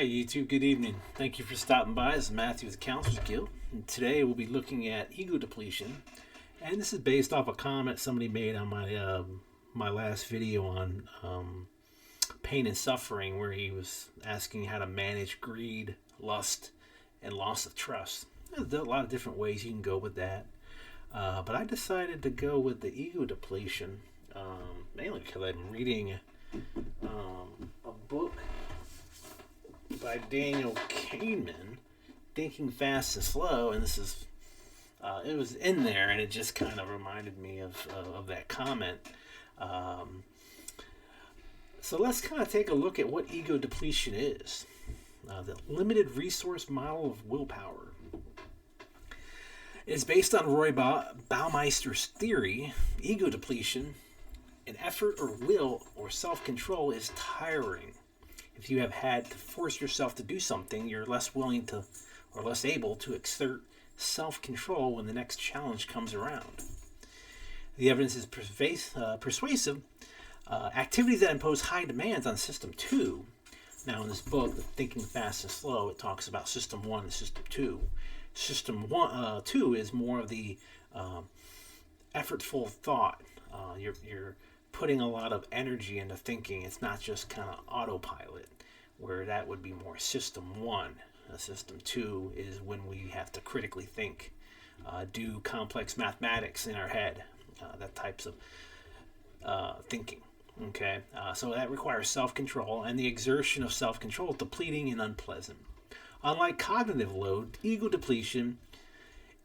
Hi, YouTube. Good evening. Thank you for stopping by. This is Matthew with the Counselors Guild. And today we'll be looking at ego depletion. And this is based off a comment somebody made on my last video on pain and suffering, where he was asking how to manage greed, lust, and loss of trust. There's a lot of different ways you can go with that. But I decided to go with the ego depletion, mainly because I'm reading a book by Daniel Kahneman, Thinking Fast and Slow, and this is it was in there, and it just kind of reminded me of that comment. So let's kind of take a look at what ego depletion is. The limited resource model of willpower. It's based on Roy Baumeister's theory. Ego depletion, an effort or will or self-control, is tiring. If you have had to force yourself to do something, you're less willing to or less able to exert self-control when the next challenge comes around. The evidence is persuasive. Activities that impose high demands on System 2. Now in this book, Thinking Fast and Slow, it talks about System 1 and System 2. System 2 is more of the effortful thought. You're putting a lot of energy into thinking. It's not just kind of autopilot, where that would be more System 1. System 2 is when we have to critically think, do complex mathematics in our head, that types of thinking. Okay, so that requires self-control, and the exertion of self-control is depleting and unpleasant. Unlike cognitive load, ego depletion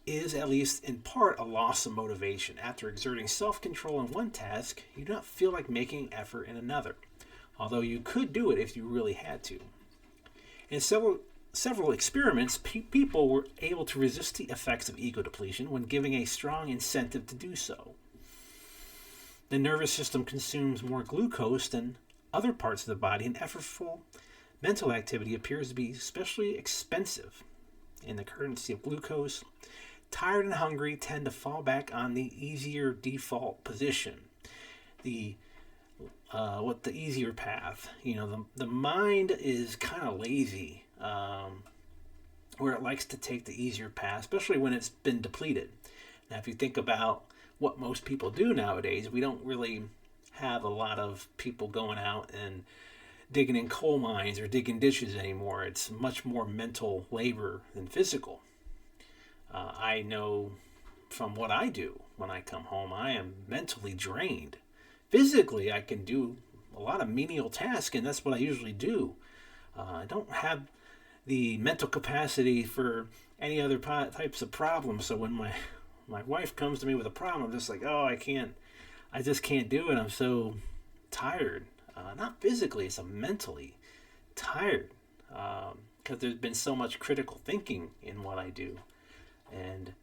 is, at least in part, a loss of motivation. After exerting self-control in one task, you do not feel like making effort in another, although you could do it if you really had to. In several experiments, people were able to resist the effects of ego depletion when giving a strong incentive to do so. The nervous system consumes more glucose than other parts of the body, and effortful mental activity appears to be especially expensive. In the currency of glucose, tired and hungry tend to fall back on the easier default position, the easier path. The mind is kind of lazy, where it likes to take the easier path, especially when it's been depleted. Now, if you think about what most people do nowadays, we don't really have a lot of people going out and digging in coal mines or digging ditches anymore. It's much more mental labor than physical. I know from what I do when I come home, I am mentally drained. Physically, I can do a lot of menial tasks, and that's what I usually do. I don't have the mental capacity for any other types of problems. So when my wife comes to me with a problem, I'm just like, I just can't do it. I'm so tired. Not physically, it's mentally tired. Because there's been so much critical thinking in what I do and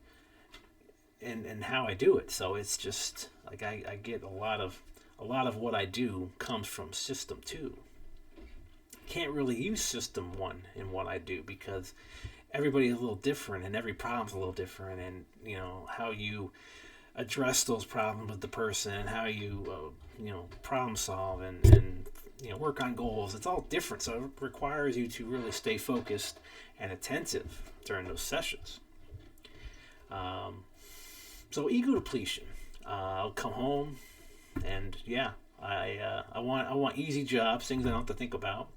how I do it. So it's just like I get a lot of what I do comes from System 2. Can't really use System 1 in what I do because everybody is a little different and every problem's a little different, and how you address those problems with the person and how you problem solve and work on goals, it's all different. So it requires you to really stay focused and attentive during those sessions. So ego depletion, I'll come home and I want easy jobs, things I don't have to think about.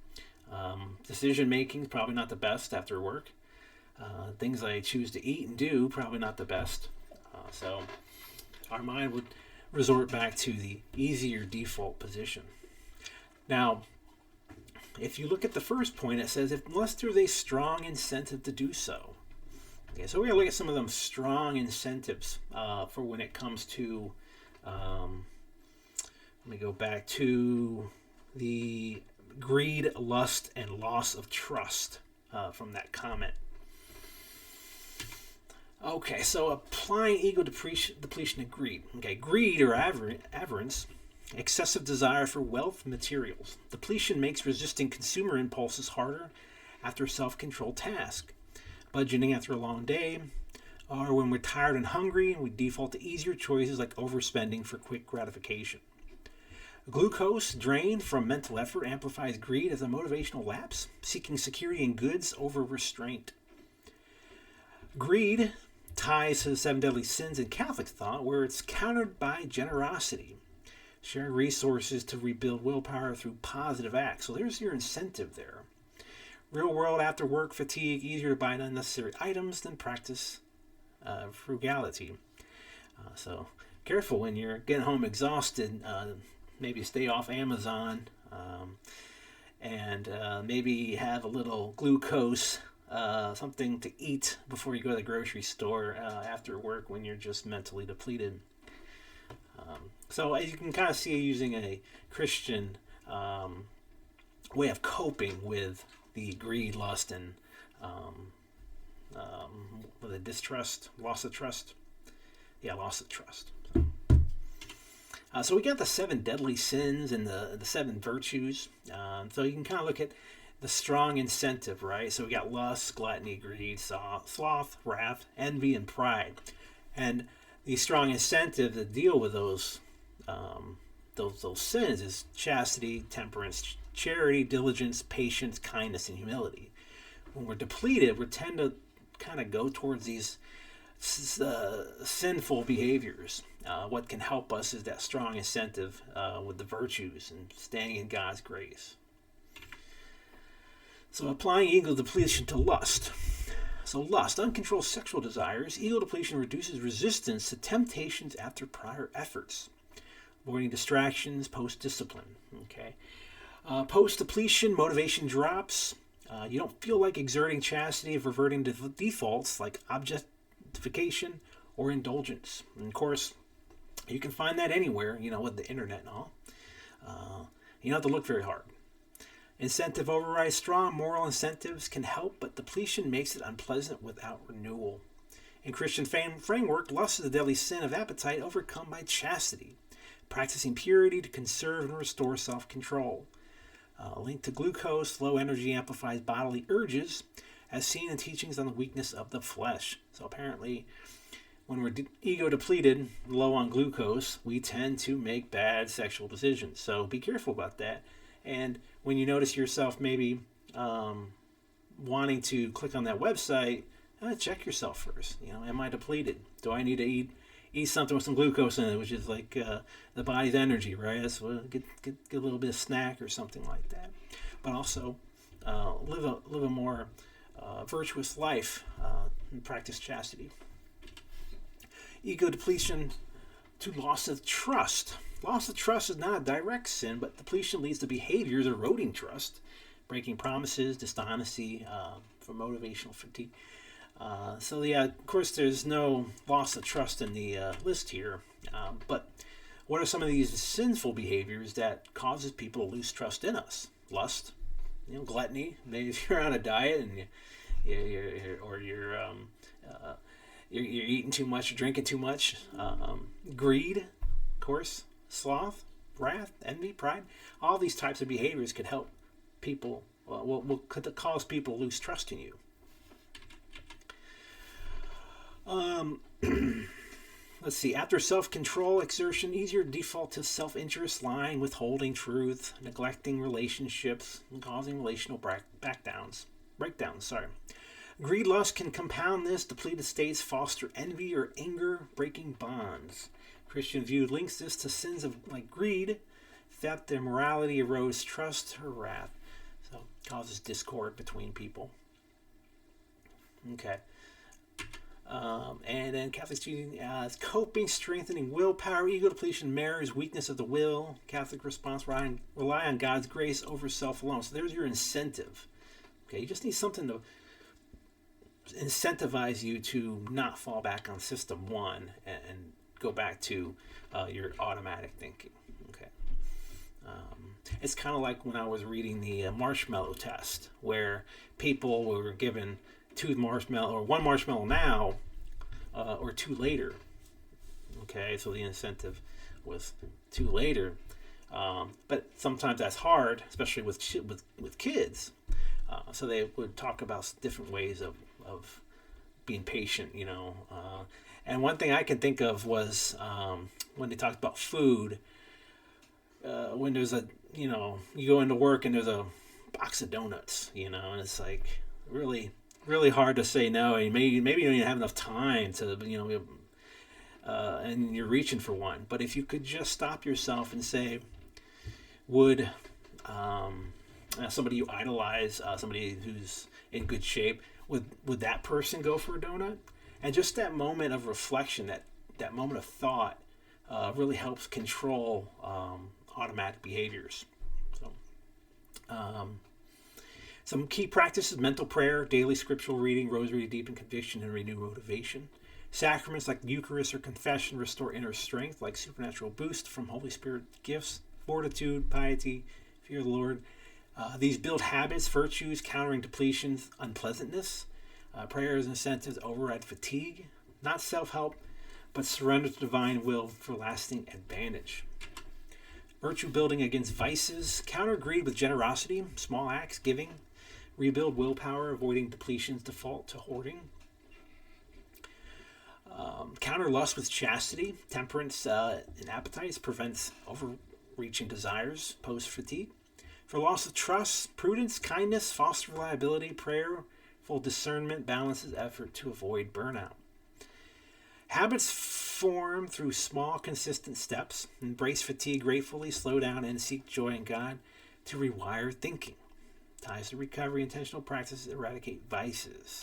Decision making is probably not the best after work. Things I choose to eat and do, probably not the best. So our mind would resort back to the easier default position. Now, if you look at the first point, it says, unless there's a strong incentive to do so. Okay, so we're going to look at some of them strong incentives for when it comes to, let me go back to the greed, lust, and loss of trust from that comment. Okay, so applying ego depletion to greed. Okay, greed or avarice, excessive desire for wealth materials. Depletion makes resisting consumer impulses harder after a self-controlled task. Budgeting after a long day, or when we're tired and hungry, we default to easier choices like overspending for quick gratification. Glucose drained from mental effort amplifies greed as a motivational lapse, seeking security in goods over restraint. Greed ties to the seven deadly sins in Catholic thought, where it's countered by generosity, sharing resources to rebuild willpower through positive acts. So there's your incentive there. Real world after work fatigue, easier to buy unnecessary items than practice frugality. So careful when you're getting home exhausted. Maybe stay off Amazon and maybe have a little glucose, something to eat before you go to the grocery store after work when you're just mentally depleted. So as you can kind of see, using a Christian way of coping with the greed, lust, and with a distrust, loss of trust. Yeah, loss of trust. So we got the seven deadly sins and the seven virtues. So you can kind of look at the strong incentive, right? So we got lust, gluttony, greed, sloth, wrath, envy, and pride. And the strong incentive to deal with those sins is chastity, temperance, charity, diligence, patience, kindness, and humility. When we're depleted, we tend to kind of go towards these sinful behaviors. What can help us is that strong incentive with the virtues and staying in God's grace. So applying ego depletion to lust. So lust, uncontrolled sexual desires. Ego depletion reduces resistance to temptations after prior efforts, avoiding distractions, post-discipline. Okay. Post-depletion, motivation drops. You don't feel like exerting chastity, reverting to defaults like objectification or indulgence. And of course, you can find that anywhere, with the internet and all. You don't have to look very hard. Incentive overrides strong. Moral incentives can help, but depletion makes it unpleasant without renewal. In Christian framework, lust is the deadly sin of appetite overcome by chastity, practicing purity to conserve and restore self-control. Linked to glucose, low energy amplifies bodily urges, as seen in teachings on the weakness of the flesh. So apparently, when we're ego depleted, low on glucose, we tend to make bad sexual decisions. So be careful about that. And when you notice yourself maybe wanting to click on that website, check yourself first. Am I depleted? Do I need to eat something with some glucose in it, which is like the body's energy, right? That's get a little bit of snack or something like that. But also live a more virtuous life and practice chastity. Ego depletion to loss of trust. Loss of trust is not a direct sin, but depletion leads to behaviors eroding trust, breaking promises, dishonesty, for motivational fatigue. So of course, there's no loss of trust in the list here. But what are some of these sinful behaviors that causes people to lose trust in us? Lust, gluttony. Maybe if you're on a diet and you're eating too much, drinking too much. Greed, of course. Sloth, wrath, envy, pride. All these types of behaviors could help people. Could cause people to lose trust in you. Let's see. After self-control exertion, easier to default to self-interest, lying, withholding truth, neglecting relationships, and causing relational breakdowns. Greed, lust can compound this. Depleted states foster envy or anger, breaking bonds. Christian view links this to sins of like greed, theft, immorality, erodes trust, or wrath. So causes discord between people. Okay. And then Catholic teaching coping, strengthening willpower. Ego depletion mirrors weakness of the will. Catholic response, rely on God's grace over self alone. So there's your incentive. Okay, you just need something to incentivize you to not fall back on system one and go back to your automatic thinking. Okay. It's kind of like when I was reading the marshmallow test, where people were given one marshmallow now or two later. Okay, so the incentive was two later. But sometimes that's hard, especially with kids. So they would talk about different ways of being patient, and one thing I can think of was when they talked about food. when there's a, you go into work and there's a box of donuts, and it's like really, really hard to say no. And maybe you don't even have enough time to, and you're reaching for one. But if you could just stop yourself and say, would somebody you idolize, somebody who's in good shape, would that person go for a donut? And just that moment of reflection, that moment of thought, really helps control automatic behaviors. So, some key practices: mental prayer, daily scriptural reading, rosary to deepen conviction and renew motivation. Sacraments like Eucharist or confession restore inner strength, like supernatural boost from Holy Spirit gifts, fortitude, piety, fear of the Lord. These build habits, virtues, countering depletions, unpleasantness. Prayers and incentives override fatigue, not self-help, but surrender to divine will for lasting advantage. Virtue building against vices, counter greed with generosity, small acts, giving, rebuild willpower, avoiding depletions, default to hoarding. Counter lust with chastity, temperance in appetites, prevents overreaching desires, post-fatigue. For loss of trust, prudence, kindness, foster reliability, prayer, full discernment, balances effort to avoid burnout. Habits form through small, consistent steps. Embrace fatigue gratefully, slow down, and seek joy in God to rewire thinking. Ties to recovery, intentional practices, eradicate vices.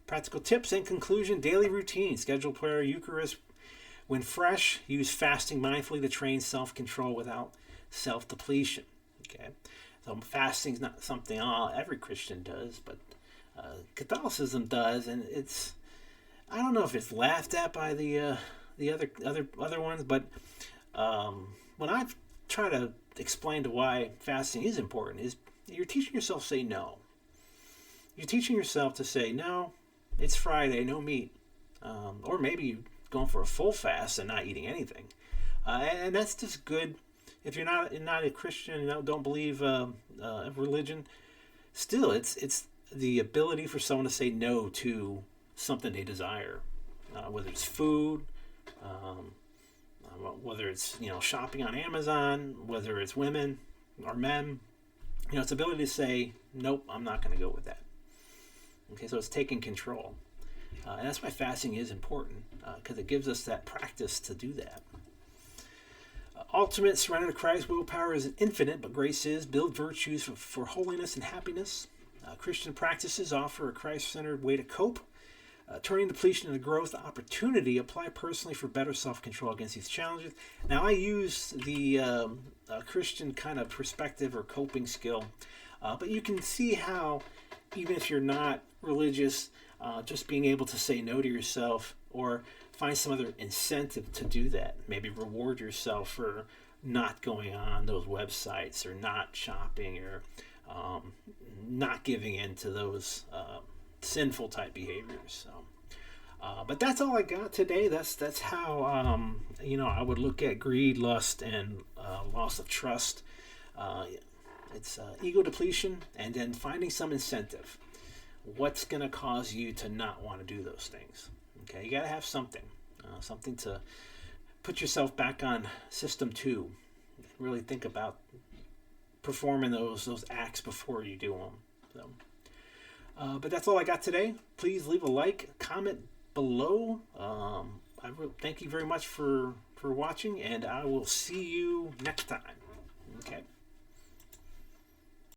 Practical tips in conclusion: daily routine, schedule prayer, Eucharist. When fresh, use fasting mindfully to train self-control without self-depletion. Okay, so fasting is not something every Christian does, but Catholicism does, and I don't know if it's laughed at by the other ones, but when I try to explain to why fasting is important, is you're teaching yourself to say no. You're teaching yourself to say no. It's Friday, no meat, or maybe you're going for a full fast and not eating anything, and that's just good. If you're not a Christian, don't believe religion, still it's the ability for someone to say no to something they desire, whether it's food, whether it's shopping on Amazon, whether it's women or men. It's the ability to say nope, I'm not going to go with that. Okay, so it's taking control, and that's why fasting is important, because it gives us that practice to do that. Ultimate surrender to Christ. Willpower is infinite, but grace is. Build virtues for holiness and happiness. Christian practices offer a Christ-centered way to cope. Turning depletion into growth opportunity. Apply personally for better self-control against these challenges. Now, I use the Christian kind of perspective or coping skill, but you can see how, even if you're not religious, just being able to say no to yourself or find some other incentive to do that. Maybe reward yourself for not going on those websites or not shopping or not giving in to those sinful type behaviors. So, but that's all I got today. That's how I would look at greed, lust, and loss of trust. It's ego depletion, and then finding some incentive. What's going to cause you to not want to do those things? Okay, you got to have something to put yourself back on system 2. Really think about performing those acts before you do them. So, but that's all I got today. Please leave a like, comment below. Thank you very much for watching, and I will see you next time.